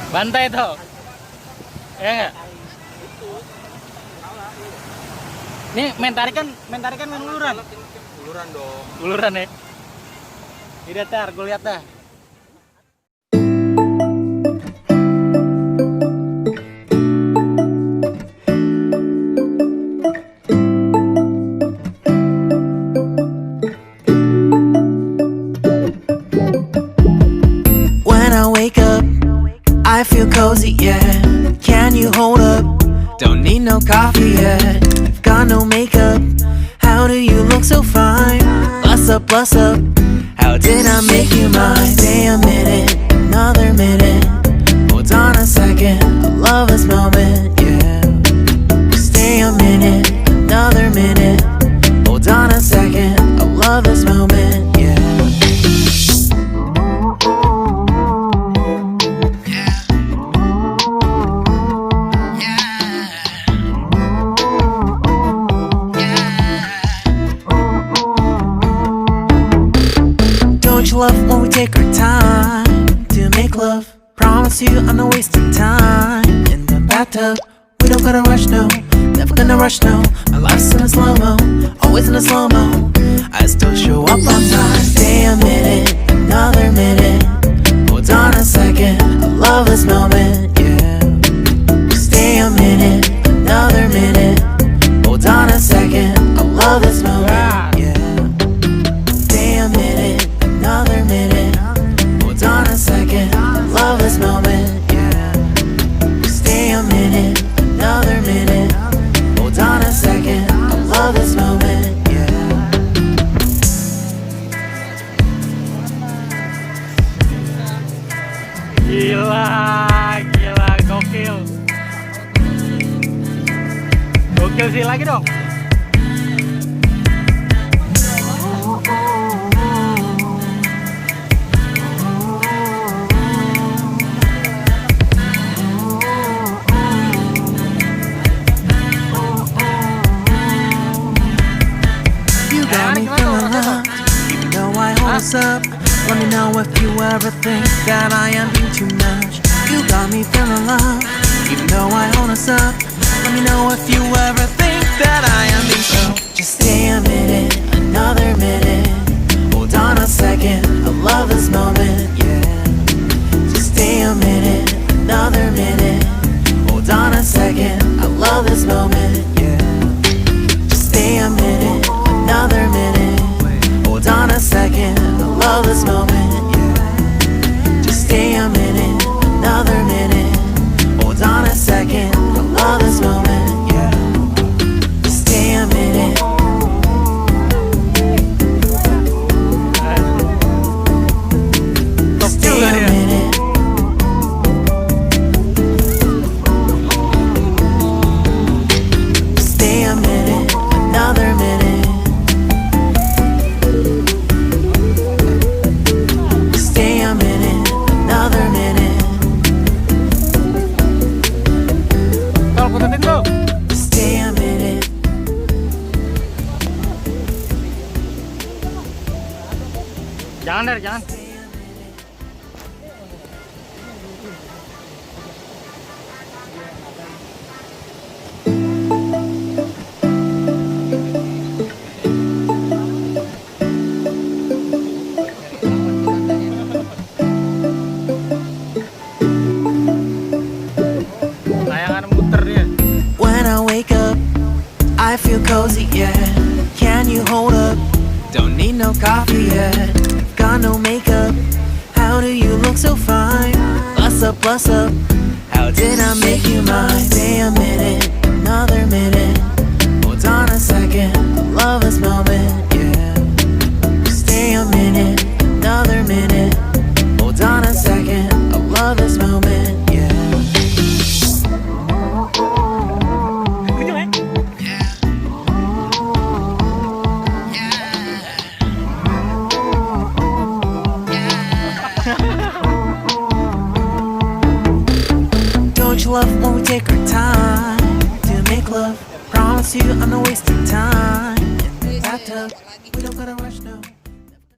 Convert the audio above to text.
Bantai tuh. Ya enggak? Ini main tarikan main uluran. Uluran dong. Uluran ya. Ini tar, gue lihat dah. When I wake up, I feel cozy, yeah. Can you hold up? Don't need no coffee yet. Got no makeup. How do you look so fine? Bust up, bust up. How did I make you mine? Stay a minute, another minute. Hold on a second, I love this moment, yeah. Stay a minute, another minute. Hold on a second, I love this moment, yeah. Don't you love when we take our time to make love? Promise you I'm not wasting time in the bathtub. We don't gotta rush, no. Never gonna rush, no. My life's in a slow-mo, always in a slow-mo. I still show up on time. Stay a minute, another minute. Hold on a second, I love this moment, yeah. Stay a minute, another minute. Hold on a second, I love this moment, yeah. Stay a minute, another minute. Hold on a second, I love this moment, yeah. Stay a minute, another minute. Hold on a second, I love this moment, yeah. Gila, gokil. Gokil sih lagi dong. You got me feeling love, even though I hold us up. Let me know if you ever think that I am being too much. You got me feeling love, even though I hold us up. Let me know if you ever think that I am being so. Just stay a minute, another minute. Hold on a second, I love this moment, yeah. Just stay a minute, another minute. Hold on a second, I love this moment, yeah. Just stay a minute, another minute. Hold on a second, I love this moment, yeah. Just stay a minute, another minute. Hold on a second, I love this moment, yeah. Just stay a minute. Stay a minute. Stay a minute, another minute. Stay a minute, another minute. Kalau pututin tuh. Stay a minute. Jangan der, jangan. Layangan muter dia. When I wake up, I feel cozy, yeah. Can you hold up? Don't need no coffee yet. Got no makeup. How do you look so fine? Bust up, bust up. How did I make you mine? Stay a minute, another minute.